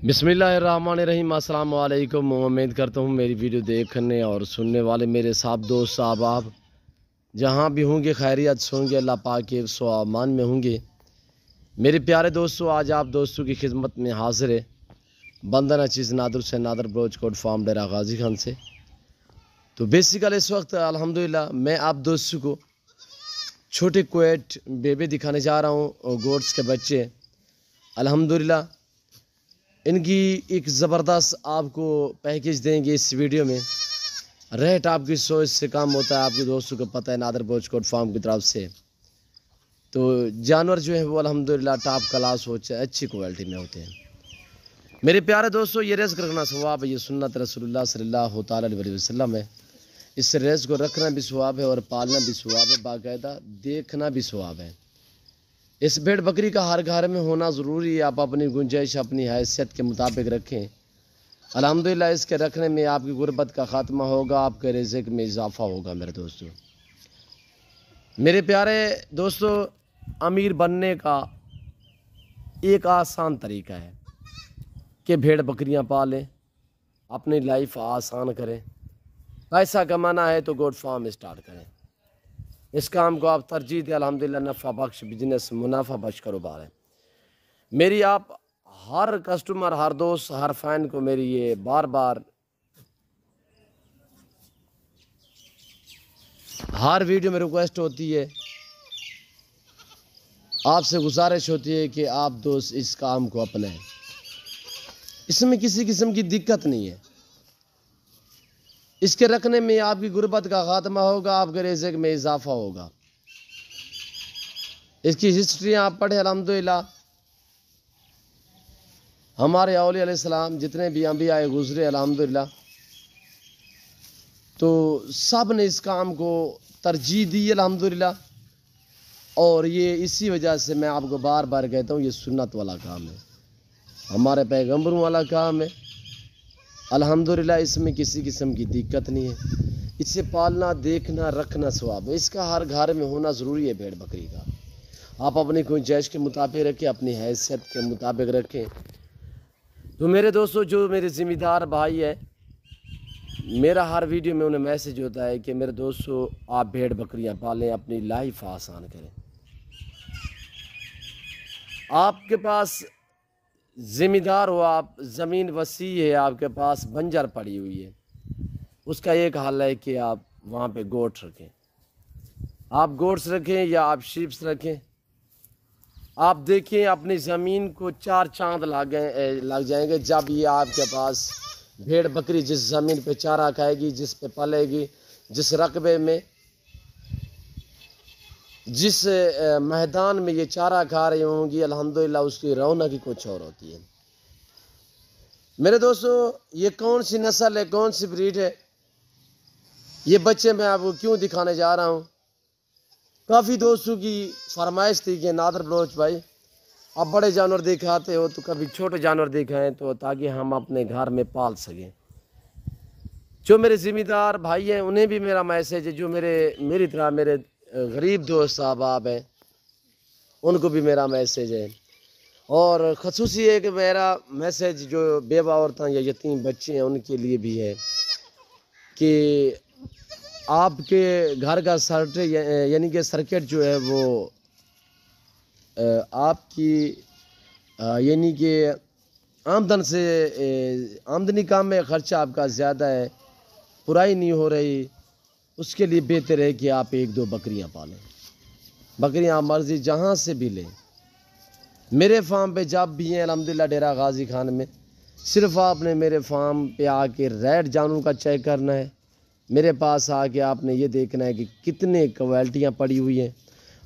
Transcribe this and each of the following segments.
بسم اللہ الرحمن الرحیم۔ السلام علیکم۔ امید کرتا ہوں میری ویڈیو دیکھنے اور سننے والے میرے سب دوست احباب جہاں بھی ہوں گے خیریت سے ہوں گے، اللہ پاک کے سو امان میں ہوں گے۔ میرے پیارے دوستو، آج آپ دوستوں کی خدمت میں حاضر ہے بندہ چیز نادر سے نادر بروچ کوٹ فارم ڈیرہ غازی خان سے۔ تو بیسیکل اس وقت الحمدللہ میں آپ دوستوں کو چھوٹے کویٹ بیبی دکھانے جا رہا ہوں اور گوٹس کے بچے الحمدللہ ان کی ایک زبردست آپ کو پیکیج دیں گے اس ویڈیو میں۔ ریٹ آپ کی سوچ سے کام ہوتا ہے، آپ کے دوستوں کو پتہ ہے نادر بروچ کوٹ فارم کی طرف سے۔ تو جانور جو ہے وہ الحمدللہ ٹاپ کلاس ہوتے ہیں، اچھی کوالٹی میں ہوتے ہیں۔ میرے پیارے دوستو، یہ رزق رکھنا ثواب ہے، یہ سنت رسول اللہ صلی اللہ تعالیٰ علیہ وسلم ہے۔ اس رزق کو رکھنا بھی ثواب ہے اور پالنا بھی ثواب ہے، باقاعدہ دیکھنا بھی ثواب ہے۔ اس بھیڑ بکری کا ہر گھر میں ہونا ضروری ہے، آپ اپنی گنجائش اپنی حیثیت کے مطابق رکھیں۔ الحمدللہ اس کے رکھنے میں آپ کی غربت کا خاتمہ ہوگا، آپ کے رزق میں اضافہ ہوگا۔ میرے دوستو، میرے پیارے دوستو، امیر بننے کا ایک آسان طریقہ ہے کہ بھیڑ بکریاں پالیں، اپنی لائف آسان کریں۔ پیسہ کمانا ہے تو گوٹ فارم اسٹارٹ کریں، اس کام کو آپ ترجیح دیں۔ الحمدللہ نفع بخش بزنس، منافع بخش کاروبار ہے۔ میری آپ ہر کسٹمر، ہر دوست، ہر فین کو میری یہ بار بار ہر ویڈیو میں ریکویسٹ ہوتی ہے، آپ سے گزارش ہوتی ہے کہ آپ دوست اس کام کو اپنائیں۔ اس میں کسی قسم کی دقت نہیں ہے، اس کے رکھنے میں آپ کی غربت کا خاتمہ ہوگا، آپ کے رزق میں اضافہ ہوگا۔ اس کی ہسٹری آپ پڑھیں، الحمدللہ ہمارے اولیاء علیہ السلام جتنے بھی انبیاء گزرے الحمدللہ، تو سب نے اس کام کو ترجیح دی الحمدللہ، اور یہ اسی وجہ سے میں آپ کو بار بار کہتا ہوں یہ سنت والا کام ہے، ہمارے پیغمبروں والا کام ہے۔ الحمدللہ اس میں کسی قسم کی دقت نہیں ہے، اس سے پالنا، دیکھنا، رکھنا ثواب ہے۔ اس کا ہر گھر میں ہونا ضروری ہے بھیڑ بکری کا۔ آپ اپنی گنجائش کے مطابق رکھیں، اپنی حیثیت کے مطابق رکھیں۔ تو میرے دوستو، جو میرے ذمہ دار بھائی ہے، میرا ہر ویڈیو میں انہیں میسیج ہوتا ہے کہ میرے دوستو آپ بھیڑ بکریاں پالیں، اپنی لائف آسان کریں۔ آپ کے پاس ذمہ دار ہو، آپ زمین وسیع ہے، آپ کے پاس بنجر پڑی ہوئی ہے، اس کا ایک حل ہے کہ آپ وہاں پہ گوٹس رکھیں۔ آپ گوٹس رکھیں یا آپ شیپس رکھیں، آپ دیکھیں اپنی زمین کو چار چاند لگ جائیں گے جب یہ آپ کے پاس بھیڑ بکری جس زمین پہ چارہ کھائے گی، جس پہ پلے گی، جس رقبے میں، جس میدان میں یہ چارہ کھا رہی ہوں گی، الحمدللہ اس کی رونق کی کچھ اور ہوتی ہے۔ میرے دوستو، یہ کون سی نسل ہے، کون سی بریڈ ہے، یہ بچے میں آپ کو کیوں دکھانے جا رہا ہوں؟ کافی دوستوں کی فرمائش تھی کہ نادر بروچ بھائی آپ بڑے جانور دکھاتے ہو تو کبھی چھوٹے جانور دکھائیں تو تاکہ ہم اپنے گھر میں پال سکیں۔ جو میرے ذمہ دار بھائی ہیں انہیں بھی میرا میسیج ہے، جو میری طرح میرے غریب دوست احباب ہیں ان کو بھی میرا میسیج ہے، اور خصوصی ہے کہ میرا میسیج جو بیوہ عورتیں یا یتیم بچے ہیں ان کے لیے بھی ہے کہ آپ کے گھر کا یعنی کہ سرکٹ جو ہے وہ آپ کی یعنی کہ آمدنی کام میں خرچہ آپ کا زیادہ ہے، پرائی نہیں ہو رہی، اس کے لیے بہتر ہے کہ آپ ایک دو بکریاں پالیں۔ بکریاں مرضی جہاں سے بھی لیں، میرے فارم پہ جب بھی ہیں الحمدللہ ڈیرہ غازی خان میں، صرف آپ نے میرے فارم پہ آ کے ریٹ جانوروں کا چیک کرنا ہے، میرے پاس آ کے آپ نے یہ دیکھنا ہے کہ کتنے کوالٹیاں پڑی ہوئی ہیں،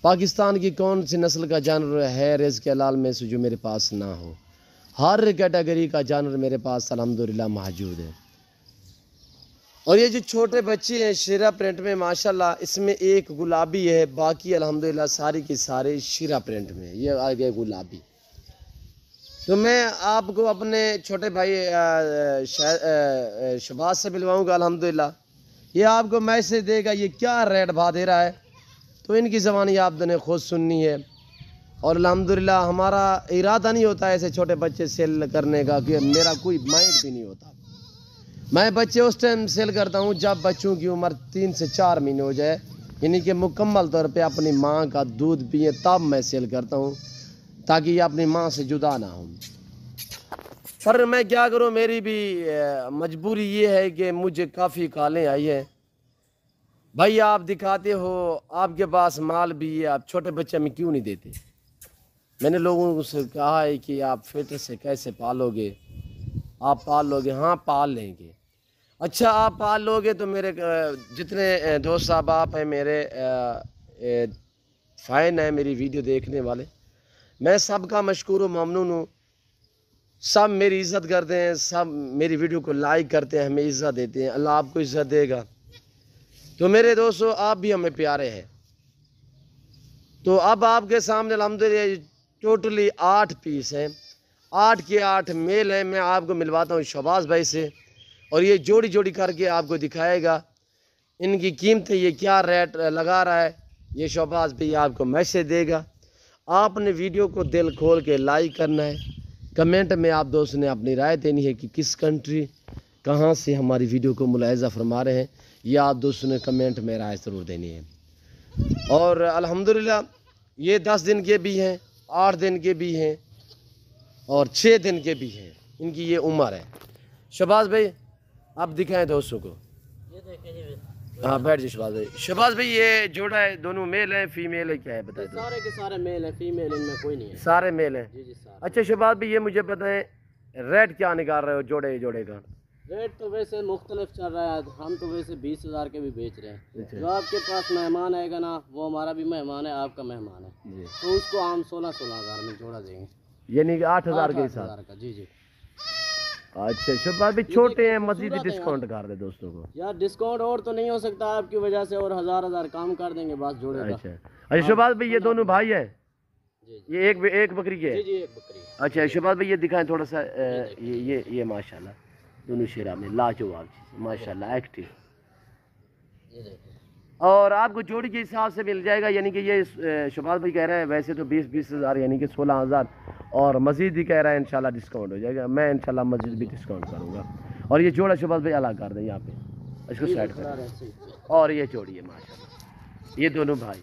پاکستان کی کون سی نسل کا جانور ہے رزق حلال میں سے جو میرے پاس نہ ہو۔ ہر کیٹیگری کا جانور میرے پاس الحمدللہ موجود ہے۔ اور یہ جو چھوٹے بچے ہیں شیرہ پرنٹ میں، ماشاءاللہ اس میں ایک گلابی ہے، باقی الحمدللہ ساری کی سارے شیرہ پرنٹ میں، یہ آگے گلابی۔ تو میں آپ کو اپنے چھوٹے بھائی شباز سے ملواؤں گا الحمدللہ، یہ آپ کو میسیج دے گا یہ کیا ریٹ بھا دے رہا ہے، تو ان کی زبانی آپ نے خود سننی ہے، اور الحمدللہ ہمارا ارادہ نہیں ہوتا ایسے چھوٹے بچے سیل کرنے کا، کہ میرا کوئی مائنڈ بھی نہیں ہوتا. میں بچے اس ٹائم سیل کرتا ہوں جب بچوں کی عمر 3 سے 4 مہینے ہو جائے، یعنی کہ مکمل طور پہ اپنی ماں کا دودھ پیے، تب میں سیل کرتا ہوں تاکہ یہ اپنی ماں سے جدا نہ ہوں. پر میں کیا کروں، میری بھی مجبوری یہ ہے کہ مجھے کافی کالیں آئی ہیں. بھائی آپ دکھاتے ہو آپ کے پاس مال بھی ہے، آپ چھوٹے بچے میں کیوں نہیں دیتے؟ میں نے لوگوں سے کہا ہے کہ آپ فیٹر سے کیسے پالو گے، آپ پال لو گے؟ ہاں پال لیں گے. اچھا آپ پال لو گے تو میرے جتنے دوست احباب ہیں، میرے فین ہیں میری ویڈیو دیکھنے والے، میں سب کا مشکور و ممنون ہوں. سب میری عزت کرتے ہیں، سب میری ویڈیو کو لائک کرتے ہیں، ہمیں عزت دیتے ہیں. اللہ آپ کو عزت دے گا. تو میرے دوستو آپ بھی ہمیں پیارے ہیں. تو اب آپ کے سامنے الحمدللہ ٹوٹلی 8 پیس ہیں، 8 کے 8 میل ہیں. میں آپ کو ملواتا ہوں شہباز بھائی سے، اور یہ جوڑی جوڑی کر کے آپ کو دکھائے گا. ان کی قیمتیں یہ کیا ریٹ لگا رہا ہے، یہ شہباز بھائی آپ کو میسج دے گا. آپ نے ویڈیو کو دل کھول کے لائک کرنا ہے. کمنٹ میں آپ دوست نے اپنی رائے دینی ہے کہ کس کنٹری کہاں سے ہماری ویڈیو کو ملاحظہ فرما رہے ہیں، یہ آپ دوستوں نے کمنٹ میں رائے ضرور دینی ہے. اور الحمدللہ یہ 10 دن کے بھی ہیں، 8 دن کے بھی ہیں، اور 6 دن کے بھی ہیں. ان کی یہ عمر ہے. شہباز بھائی آپ دکھائیں دوستوں کو. ہاں بیٹھ جی شہباز بھائی. شہباز بھائی یہ جوڑا ہے، دونوں میل ہیں فیمیل ہے، کیا ہے بتائیں؟ سارے کے سارے میل ہیں، فیمیل ان میں کوئی نہیں ہے. سارے میل ہیں. جی جی سارے. اچھا شہباز بھائی یہ مجھے بتائیں ریٹ کیا نکال رہے ہو جوڑے کا؟ ریٹ تو ویسے مختلف چل رہا ہے. ہم تو ویسے 20,000 کے بھی بیچ رہے ہیں. جو آپ کے پاس مہمان آئے گا نا، وہ ہمارا بھی مہمان ہے، آپ کا مہمان ہے، تو اس کو ہم 16,000 میں جوڑا دیں گے، یعنی کہ 8,000 کے حساب کا. جی جی. اچھا شہباز بھائی چھوٹے ہیں، مزید ڈسکاؤنٹ کر دے دوستوں کو. یار ڈسکاؤنٹ اور تو نہیں ہو سکتا آپ کی وجہ سے، اور 1,000 کام کر دیں گے بس جوڑے کا. اچھا شہباز بھائی یہ دونوں بھائی ہیں، جی یہ ایک بکری کے؟ جی جی ایک بکری. اچھا شہباز بھائی یہ دکھائیں تھوڑا سا. یہ ماشاءاللہ دونوں شیرہ میں لاجواب چیز ماشاءاللہ ایکٹیو. اور آپ کو جوڑی کے حساب سے مل جائے گا، یعنی کہ یہ شہباز بھائی کہہ رہے ہیں ویسے تو 20,000 یعنی کہ 16,000، اور مزید بھی کہہ رہا ہے انشاءاللہ ڈسکاؤنٹ ہو جائے گا. میں انشاءاللہ مزید بھی ڈسکاؤنٹ کروں گا. اور یہ جوڑا شہباز بھائی الگ کر دیں یہاں پہ، اس کو سیٹ کر دیں. اور یہ جوڑی ہے ماشاءاللہ، یہ دونوں بھائی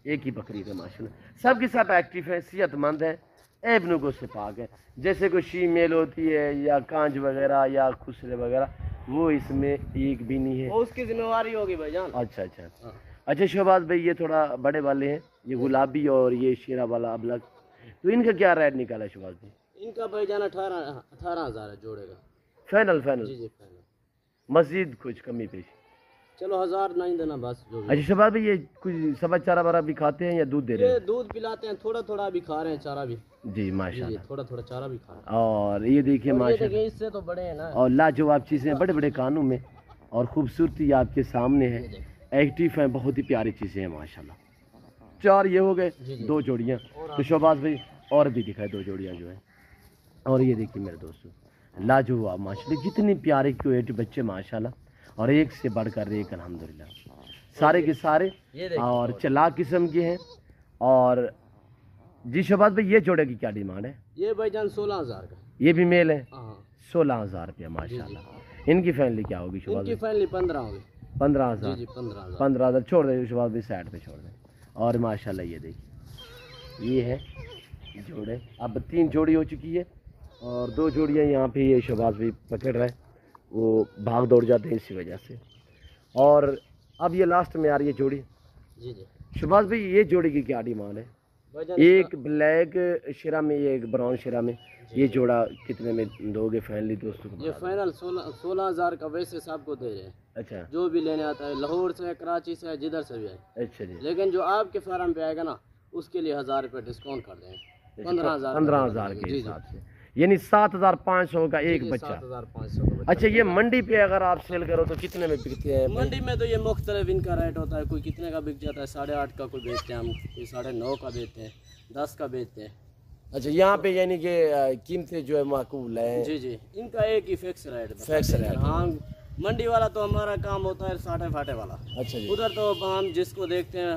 ایک ہی بکری کے ماشاءاللہ، سب کے سب ایکٹیو ہیں، صحت مند ہیں، عیب نگوں سے پاک ہے. جیسے کوئی شی میل ہوتی ہے یا کانج وغیرہ یا خسرے وغیرہ، وہ اس میں ایک بھی نہیں ہے. وہ اس کی ذمہ داری ہوگی بھائی جان. اچھا شہباز بھائی یہ تھوڑا بڑے والے ہیں، یہ گلابی اور یہ شیرہ والا ابلک، تو ان کا کیا ریٹ نکالا شہباز بھائی؟ ان کا بھائی جان 18,000 ہے جوڑے کا. فائنل؟ جی جی فائنل. مزید کچھ کمی پیش؟ چلو 1,000 نہیں دینا بس. اچھا شہباز بھائی یہ کچھ سبز چارہ وارہ بھی کھاتے ہیں یا دودھ دے رہے ہیں؟ دودھ پلاتے ہیں، تھوڑا تھوڑا بھی کھا رہے ہیں چارہ بھی. جی ماشاءاللہ تھوڑا تھوڑا چارہ بھی کھا رہے ہیں. اور یہ دیکھیے ماشاءاللہ اس سے تو بڑے ہیں نا، اور لاجواب چیزیں بڑے بڑے کانوں میں، اور خوبصورتی آپ کے سامنے ہے، ایکٹیو ہیں، بہت ہی پیاری چیزیں ہیں ماشاءاللہ. 4 یہ ہو گئے، 2 جوڑیاں. تو شہباز بھائی اور بھی دکھائے 2 جوڑیاں جو ہیں. اور یہ دیکھیے میرے دوستو لاجواب ماشاءاللہ، جتنے پیارے کیوٹ بچے ماشاءاللہ، اور ایک سے بڑھ کر ایک الحمدللہ، سارے کے سارے اور چلاک قسم کے ہیں. اور جی شہباز بھائی یہ جوڑے کی کیا ڈیمانڈ ہے؟ یہ بھائی جان 16,000 کا. یہ بھی میل ہے، ہاں 16,000 روپیہ ماشاءاللہ. ان کی فیملی کیا ہوگی شہباز ان کی بھائی؟ فائنلی 15 ہوگی. 15,000. جی 15,000. 15,000 چھوڑ دیں شہباز بھائی، سائڈ پہ چھوڑ دیں. اور ماشاءاللہ یہ دیکھیے یہ ہے جوڑے. اب 3 جوڑی ہو چکی ہے، اور 2 جوڑیاں یہاں پہ یہ شہباز بھائی پکڑ رہے ہیں، وہ بھاگ دوڑ جاتے ہیں اسی وجہ سے. اور اب یہ لاسٹ میں آ رہی ہے جوڑی. جی جی شہباز بھائی یہ جوڑی کی کیا ڈیمانڈ ہے؟ ایک بلیک شیرہ میں، یہ ایک براؤن شیرہ میں، یہ جوڑا کتنے میں دو گے فائنلی دوستوں کو؟ یہ فائنل 16,000 کا ویسے سب کو دے رہے ہیں. اچھا جو بھی لینے آتا ہے، لاہور سے، کراچی سے، جدھر سے بھی آئے. اچھا جی. لیکن جو آپ کے فارم پہ آئے گا نا، اس کے لیے 1,000 روپے ڈسکاؤنٹ کر دیں گے. 15,000 کے حساب سے، یعنی 7,500 کا ایک بچہ. 7,500 کا. اچھا یہ منڈی پہ اگر آپ سیل کرو تو کتنے میں بکتے ہیں؟ منڈی میں تو یہ مختلف ان کا ریٹ ہوتا ہے، کوئی کتنے کا بک جاتا ہے، 8.5 کا کوئی بیچتے ہیں ہم، کوئی 9.5 کا بیچتے ہیں، 10 کا بیچتے ہیں. اچھا یہاں پہ یعنی کہ قیمتیں جو ہے معقول ہیں؟ جی جی ان کا ایک ہی فکس ریٹ. Fix rate. ہاں منڈی والا تو ہمارا کام ہوتا ہے ساٹے فاٹے والا. اچھا جی. ادھر تو ہم جس کو دیکھتے ہیں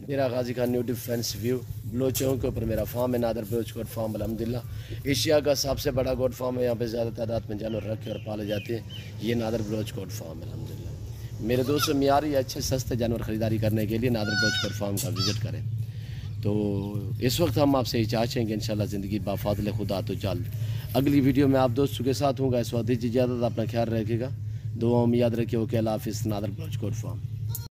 میرا Ghazi Khan new defence view بلوچوں کے اوپر میرا فارم ہے نادر بلوچ گوڈ فارم الحمدللہ ایشیا کا سب سے بڑا گوڈ فارم ہے. یہاں پہ زیادہ تعداد میں جانور رکھے اور پالے جاتے ہیں. یہ نادر بلوچ گوڈ فارم ہے الحمدللہ. میرے دوستوں معیاری اچھے سستے جانور خریداری کرنے کے لیے نادر بلوچ گوڈ فارم کا وزٹ کریں. تو اس وقت ہم آپ سے یہ چاہیں گے انشاءاللہ زندگی بافاضل خدا تو جلد اگلی ویڈیو میں آپ دوستوں کے ساتھ ہوں گا. اس وقت اجازت اپنا خیال رکھے گا. دعاؤں میں یاد رکھیے. اوکے اللہ حافظ. نادر بلوچ گوڈ فارم.